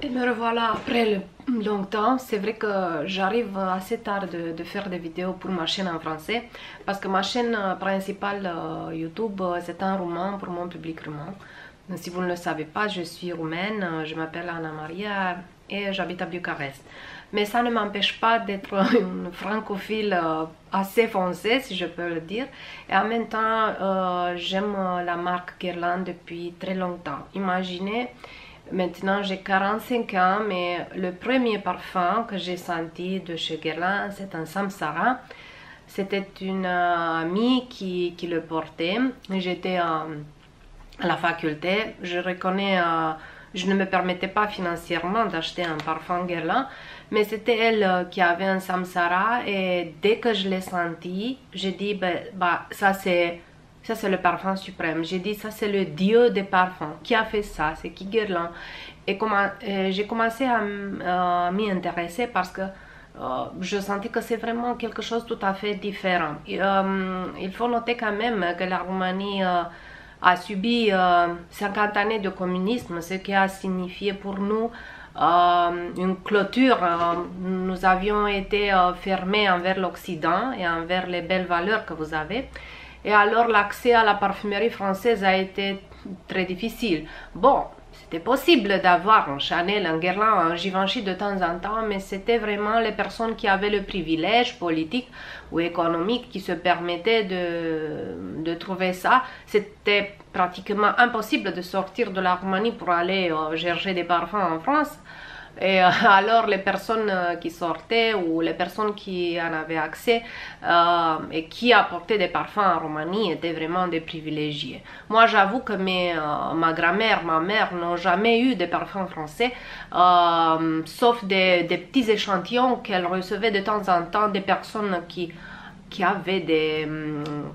Et me revoilà après longtemps. C'est vrai que j'arrive assez tard de faire des vidéos pour ma chaîne en français parce que ma chaîne principale YouTube c'est un roman pour mon public roumain. Si vous ne le savez pas, je suis roumaine, je m'appelle Ana Maria et j'habite à Bucarest. Mais ça ne m'empêche pas d'être une francophile assez foncée, si je peux le dire. Et en même temps, j'aime la marque Guerlain depuis très longtemps. Imaginez, maintenant j'ai 45 ans, mais le premier parfum que j'ai senti de chez Guerlain, c'est un Samsara. C'était une amie qui le portait. J'étais à la faculté. Je reconnais, je ne me permettais pas financièrement d'acheter un parfum Guerlain, mais c'était elle qui avait un Samsara et dès que je l'ai senti, j'ai dit ça c'est le parfum suprême. J'ai dit ça c'est le dieu des parfums. Qui a fait ça? C'est qui Guerlain? Et j'ai commencé à m'y intéresser parce que je sentais que c'est vraiment quelque chose de tout à fait différent. Il faut noter quand même que la Roumanie a subi 50 années de communisme, ce qui a signifié pour nous une clôture. Nous avions été fermés envers l'Occident et envers les belles valeurs que vous avez. Et alors l'accès à la parfumerie française a été très difficile. Bon, c'était possible d'avoir un Chanel, un Guerlain, un Givenchy de temps en temps, mais c'était vraiment les personnes qui avaient le privilège politique ou économique qui se permettaient de trouver ça. C'était pratiquement impossible de sortir de la Roumanie pour aller chercher des parfums en France. Et alors les personnes qui sortaient ou les personnes qui en avaient accès et qui apportaient des parfums en Roumanie étaient vraiment des privilégiés. Moi j'avoue que ma grand-mère, ma mère n'ont jamais eu de parfums français, sauf des petits échantillons qu'elles recevaient de temps en temps des personnes qui avaient des,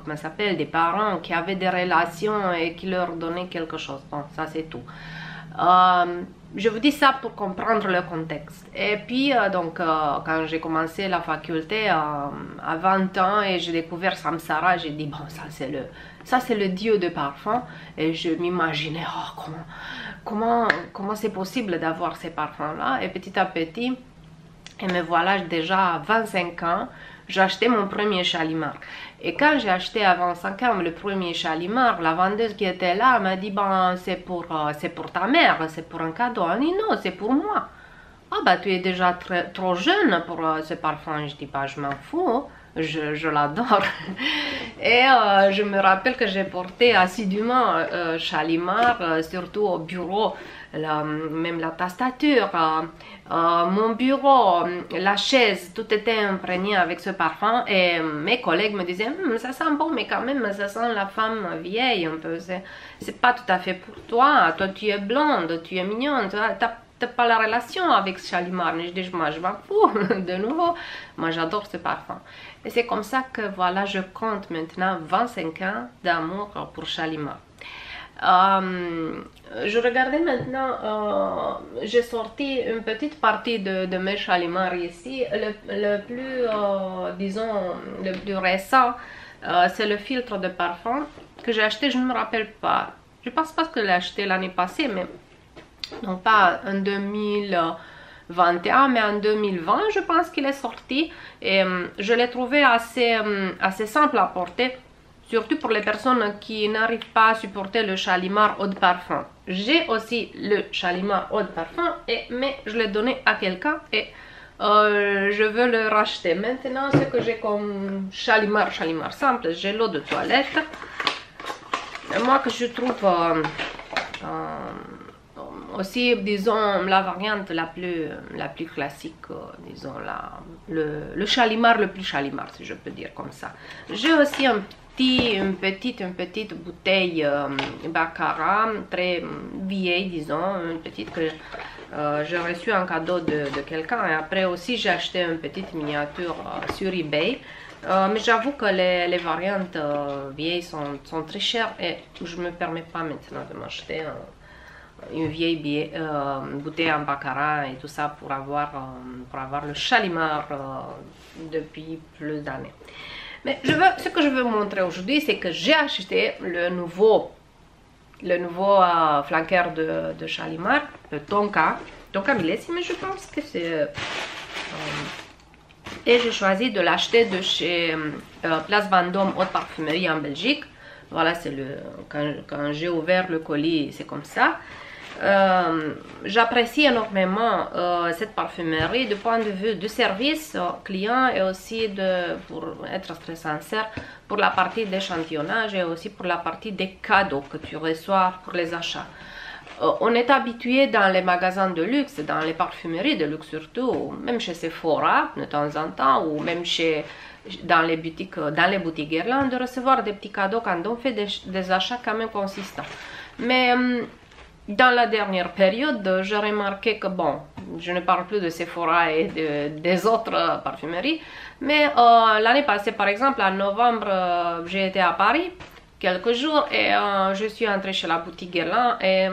comment ça s'appelle, des parents, qui avaient des relations et qui leur donnaient quelque chose. Bon, ça c'est tout. Je vous dis ça pour comprendre le contexte. Et puis, quand j'ai commencé la faculté à 20 ans et j'ai découvert Samsara, j'ai dit, bon, ça c'est le dieu de parfum. Et je m'imaginais, oh, comment c'est possible d'avoir ces parfums-là. Et petit à petit, et me voilà déjà à 25 ans, j'ai acheté mon premier Shalimar. Et quand j'ai acheté à 25 ans le premier Shalimar, la vendeuse qui était là m'a dit, ben, c'est pour ta mère, c'est pour un cadeau. Elle dit, non, c'est pour moi. Ah bah tu es déjà trop jeune pour ce parfum. Je dis, bah je m'en fous, je l'adore. Et je me rappelle que j'ai porté assidûment Shalimar, surtout au bureau, même la tastature, mon bureau, la chaise, tout était imprégné avec ce parfum. Et mes collègues me disaient, ça sent bon, mais quand même ça sent la femme vieille un peu, c'est pas tout à fait pour toi. Toi tu es blonde, tu es mignonne, t'as pas la relation avec Shalimar. Je dis, moi je m'en fous, de nouveau, moi j'adore ce parfum. Et c'est comme ça que voilà, je compte maintenant 25 ans d'amour pour Shalimar. Je regardais maintenant, j'ai sorti une petite partie de mes Shalimar ici. Le plus, disons, le plus récent, c'est le filtre de parfum que j'ai acheté, je ne me rappelle pas. Je pense pas que je l'ai acheté l'année passée, mais non pas en 2021, mais en 2020, je pense qu'il est sorti. Et je l'ai trouvé assez simple à porter, surtout pour les personnes qui n'arrivent pas à supporter le Shalimar eau de parfum. J'ai aussi le Shalimar eau de parfum, mais je l'ai donné à quelqu'un et je veux le racheter. Maintenant, ce que j'ai comme Shalimar simple, j'ai l'eau de toilette. Et moi que je trouve aussi, disons, la variante la plus classique, disons, le Shalimar le plus Shalimar, si je peux dire comme ça. J'ai aussi une petite bouteille Baccarat, très vieille, disons, une petite que j'ai reçue en cadeau de quelqu'un. Et après aussi, j'ai acheté une petite miniature sur eBay. Mais j'avoue que les variantes vieilles sont très chères et je ne me permets pas maintenant de m'acheter une vieille bouteille en Baccarat et tout ça pour avoir le Shalimar depuis plus d'années. Mais ce que je veux montrer aujourd'hui, c'est que j'ai acheté le nouveau flanqueur de Shalimar, le Tonka. donc à millésime, mais je pense que c'est... et j'ai choisi de l'acheter de chez Place Vendôme Haute Parfumerie en Belgique. Voilà, c'est le quand j'ai ouvert le colis, c'est comme ça. J'apprécie énormément cette parfumerie du point de vue du service client et aussi pour être très sincère, pour la partie d'échantillonnage et aussi pour la partie des cadeaux que tu reçois pour les achats. On est habitué dans les magasins de luxe, dans les parfumeries de luxe surtout, même chez Sephora de temps en temps, ou même dans les boutiques Guerlain, de recevoir des petits cadeaux quand on fait des achats quand même consistants. Mais dans la dernière période, j'ai remarqué que, bon, je ne parle plus de Sephora et des autres parfumeries, mais l'année passée, par exemple, en novembre, j'ai été à Paris quelques jours et je suis entrée chez la boutique Guerlain et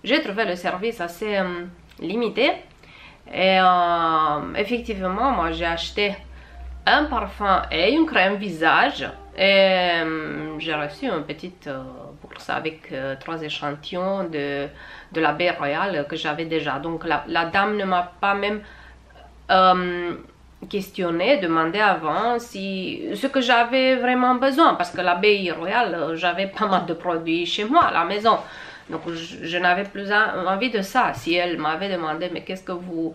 j'ai trouvé le service assez limité. Et effectivement, moi j'ai acheté un parfum et une crème visage et j'ai reçu une petite bourse avec 3 échantillons de la baie royale que j'avais déjà. Donc la dame ne m'a pas même questionné, demandé avant ce que j'avais vraiment besoin, parce que la baie royale, j'avais pas mal de produits chez moi à la maison. Donc je n'avais plus envie de ça. Si elle m'avait demandé mais qu'est-ce que vous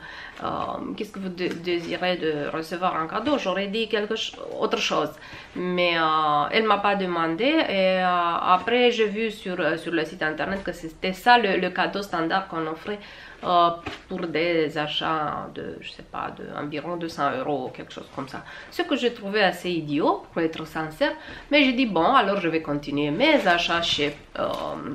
désirez de recevoir en cadeau, j'aurais dit autre chose. Mais elle m'a pas demandé et après j'ai vu sur le site internet que c'était ça le cadeau standard qu'on offrait pour des achats de, je sais pas, environ 200 € ou quelque chose comme ça. Ce que j'ai trouvé assez idiot, pour être sincère, mais j'ai dit bon, alors je vais continuer mes achats chez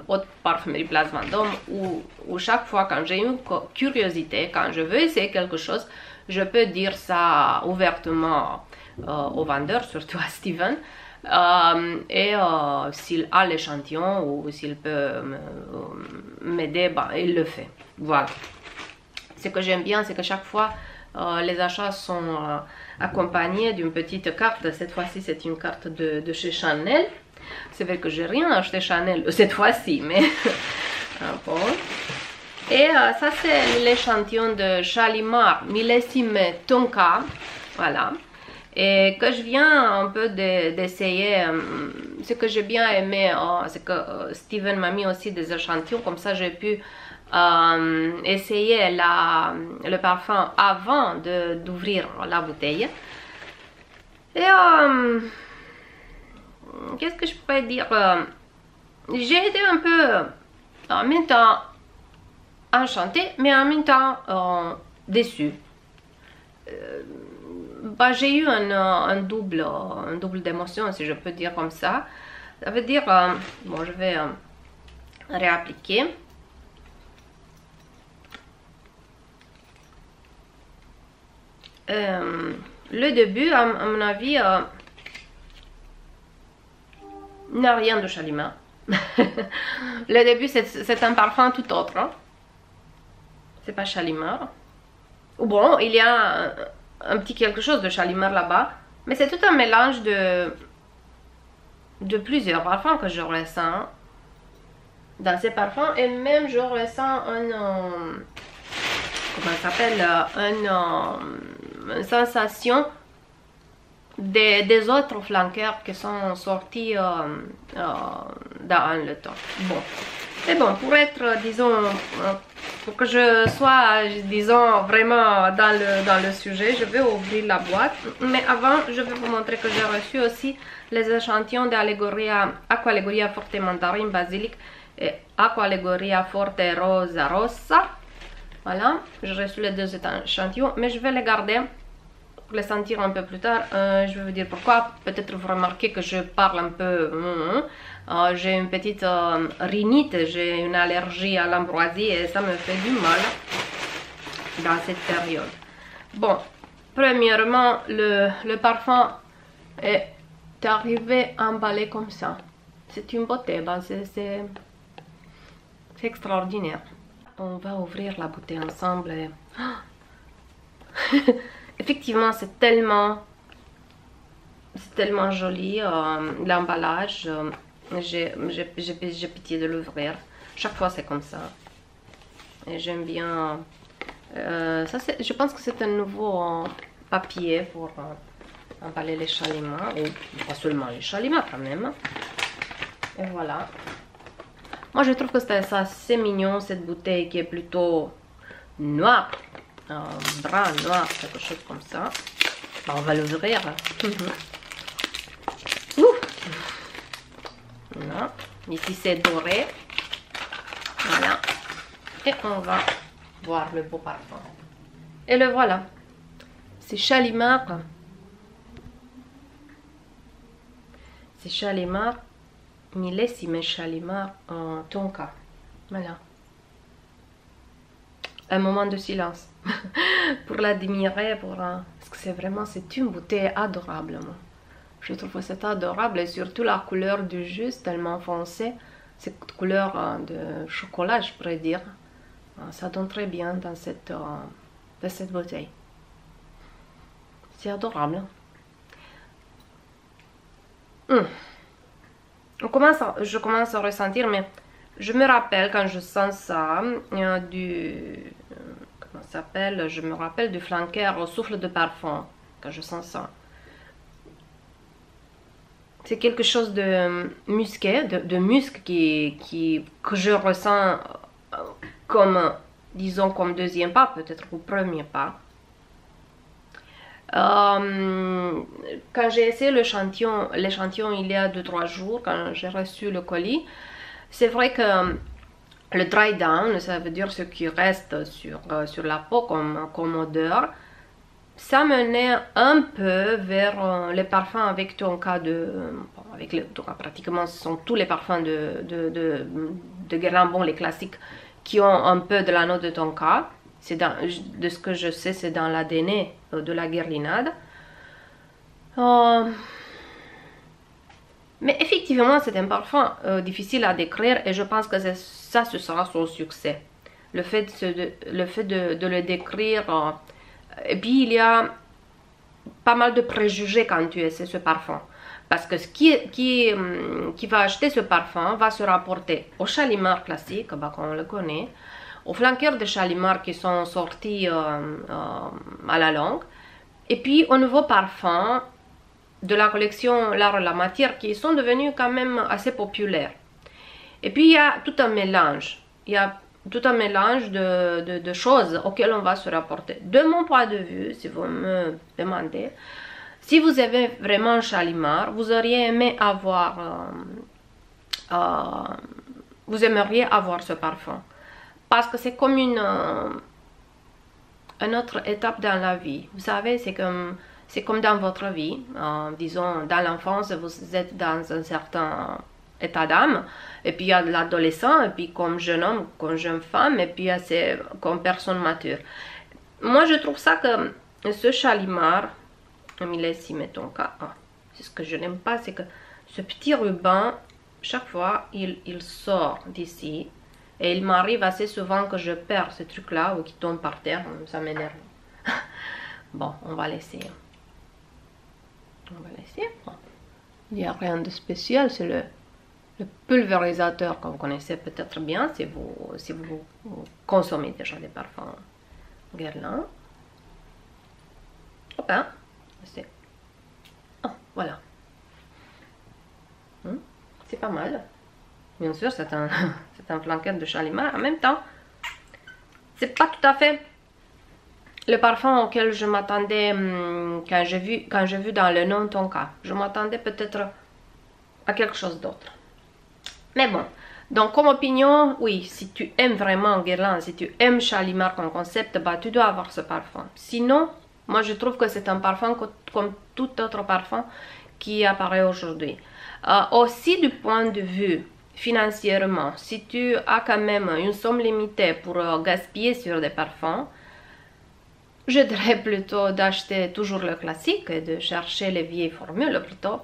Haute Parfumerie Place Vendôme, où chaque fois quand j'ai une curiosité, quand je veux essayer quelque chose, je peux dire ça ouvertement au vendeur, surtout à Steven. Et s'il a l'échantillon ou s'il peut m'aider, bah, il le fait. Voilà. Ce que j'aime bien, c'est que chaque fois les achats sont accompagnés d'une petite carte. Cette fois-ci, c'est une carte de chez Chanel. C'est vrai que j'ai rien acheté Chanel cette fois-ci, mais bon. Et ça, c'est l'échantillon de Shalimar Millésime Tonka. Voilà. Et que je viens un peu d'essayer, ce que j'ai bien aimé, c'est que Steven m'a mis aussi des échantillons, comme ça j'ai pu essayer le parfum avant d'ouvrir la bouteille. Et qu'est-ce que je peux dire, j'ai été un peu en même temps enchantée, mais en même temps déçue. Bah, j'ai eu un double d'émotion, si je peux dire comme ça. Ça veut dire, bon, je vais réappliquer. Le début, à mon avis, n'a rien de Shalimar. Le début, c'est un parfum tout autre. Hein? C'est pas Shalimar. Ou bon, il y a un petit quelque chose de Shalimar là-bas, mais c'est tout un mélange de plusieurs parfums que je ressens dans ces parfums, et même je ressens comment ça s'appelle, une sensation des autres flanqueurs qui sont sortis dans le temps. Bon, c'est bon, pour être, disons, pour que je sois, disons, vraiment dans le sujet, je vais ouvrir la boîte. Mais avant, je vais vous montrer que j'ai reçu aussi les échantillons d'Allegoria, Aqua Allegoria Forte Mandarine Basilic et Aqua Allegoria Forte Rosa Rossa. Voilà, j'ai reçu les 2 échantillons, mais je vais les garder pour les sentir un peu plus tard. Je vais vous dire pourquoi. Peut-être vous remarquez que je parle un peu. J'ai une petite rhinite, j'ai une allergie à l'ambroisie et ça me fait du mal dans cette période. Bon, premièrement, le parfum est arrivé emballé comme ça. C'est une beauté, ben c'est extraordinaire. On va ouvrir la bouteille ensemble. Et... effectivement, c'est tellement joli, l'emballage. J'ai pitié de l'ouvrir. Chaque fois c'est comme ça. Et j'aime bien Ça, je pense que c'est un nouveau papier pour emballer les Shalimar, ou pas seulement les Shalimar quand même. Et voilà. Moi je trouve que c'est assez mignon cette bouteille qui est plutôt noire, brun noir, quelque chose comme ça. Bon, on va l'ouvrir. Voilà. Ici c'est doré. Voilà. Et on va voir le beau parfum. Et le voilà. C'est Shalimar. C'est Shalimar Millésime Shalimar en tonka. Voilà. Un moment de silence pour l'admirer, parce que c'est vraiment, c'est une bouteille adorable. Moi. Je trouve que c'est adorable et surtout la couleur du jus tellement foncée, cette couleur de chocolat, je pourrais dire. Ça donne très bien dans cette bouteille. C'est adorable. Je commence à ressentir, mais je me rappelle quand je sens ça, comment ça s'appelle, je me rappelle du flanqueur au souffle de parfum, quand je sens ça. C'est quelque chose de musqué, de musc que je ressens comme, disons, comme deuxième pas, peut-être au premier pas. Quand j'ai essayé l'échantillon il y a 2-3 jours, quand j'ai reçu le colis, c'est vrai que le dry down, ça veut dire ce qui reste sur la peau comme odeur, ça menait un peu vers les parfums avec tonka pratiquement ce sont tous les parfums de Guerlain, bon, les classiques qui ont un peu de la note de tonka. De ce que je sais, c'est dans l'ADN de la guerlinade. Mais effectivement, c'est un parfum difficile à décrire et je pense que ça, ce sera son succès. Le fait de le décrire. Et puis, il y a pas mal de préjugés quand tu essaies ce parfum. Parce que qui va acheter ce parfum va se rapporter au Shalimar classique, bah, qu'on le connaît, aux flanqueurs de Shalimar qui sont sortis à la longue, et puis au nouveau parfum de la collection L'Art et la Matière qui sont devenus quand même assez populaires. Et puis il y a tout un mélange, de choses auxquelles on va se rapporter. De mon point de vue, si vous me demandez, si vous avez vraiment Shalimar, vous auriez aimé avoir, vous aimeriez avoir ce parfum. Parce que c'est comme une autre étape dans la vie. Vous savez, c'est comme dans votre vie. Disons, dans l'enfance, vous êtes dans un certain état d'âme. Et puis il y a l'adolescent, et puis comme jeune homme, comme jeune femme, et puis c'est comme personne mature. Moi, je trouve ça que ce Shalimar, millésime tonka, c'est ce que je n'aime pas, c'est que ce petit ruban, chaque fois, il sort d'ici. Et il m'arrive assez souvent que je perds ce truc là ou qu'il tombe par terre, ça m'énerve. Bon, on va laisser. Bon. Il n'y a rien de spécial, c'est le pulvérisateur que vous connaissez peut-être bien si vous consommez déjà des parfums Guerlain. Hop, hein, c'est. Oh, voilà. C'est pas mal. Bien sûr, c'est un flanqueur de Shalimar. En même temps, c'est pas tout à fait le parfum auquel je m'attendais quand j'ai vu dans le nom tonka. Je m'attendais peut-être à quelque chose d'autre. Mais bon, donc comme opinion, oui, si tu aimes vraiment Guerlain, si tu aimes Shalimar comme concept, bah tu dois avoir ce parfum. Sinon, moi je trouve que c'est un parfum comme tout autre parfum qui apparaît aujourd'hui. Aussi du point de vue financièrement, si tu as quand même une somme limitée pour gaspiller sur des parfums, je dirais plutôt d'acheter toujours le classique et de chercher les vieilles formules plutôt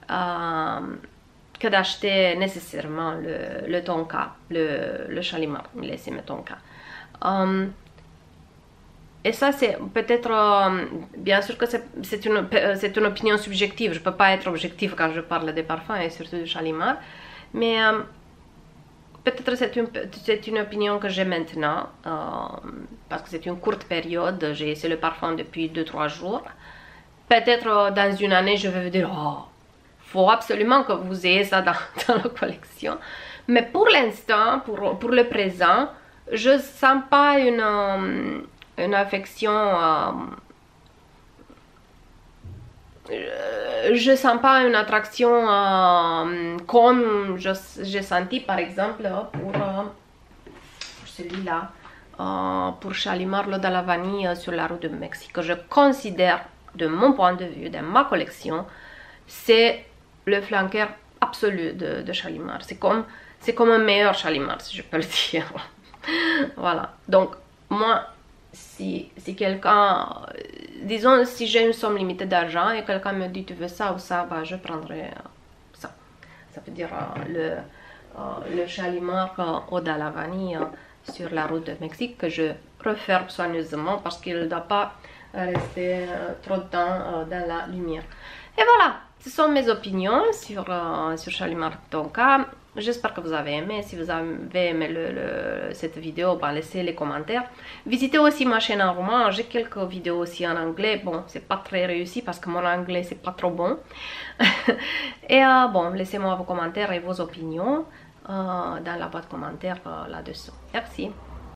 que d'acheter nécessairement le tonka, le Shalimar millésime tonka. Et ça c'est peut-être, bien sûr que c'est une opinion subjective, je ne peux pas être objective quand je parle des parfums et surtout du Shalimar. Mais peut-être c'est une opinion que j'ai maintenant, parce que c'est une courte période, j'ai essayé le parfum depuis 2-3 jours. Peut-être dans une année, je vais vous dire, oh, faut absolument que vous ayez ça dans la collection. Mais pour l'instant, pour le présent, je sens pas une affection, je sens pas une attraction comme j'ai senti par exemple pour celui-là, pour Shalimar l'eau de la vanille sur la route de Mexique, que je considère de mon point de vue, de ma collection, c'est le flanqueur absolu de Shalimar. C'est comme un meilleur Shalimar, si je peux le dire. Voilà, donc moi, si quelqu'un, disons si j'ai une somme limitée d'argent et quelqu'un me dit tu veux ça ou ça, bah, je prendrai ça. Ça veut dire le Shalimar eau de la vanille sur la route de Mexique, que je referme soigneusement parce qu'il ne doit pas rester trop de temps dans la lumière. Et voilà, ce sont mes opinions sur Shalimar Tonka. J'espère que vous avez aimé. Si vous avez aimé cette vidéo, bah, laissez les commentaires. Visitez aussi ma chaîne en roumain. J'ai quelques vidéos aussi en anglais. Bon, c'est pas très réussi parce que mon anglais c'est pas trop bon. Et bon, laissez-moi vos commentaires et vos opinions dans la boîte commentaire là-dessous. Merci.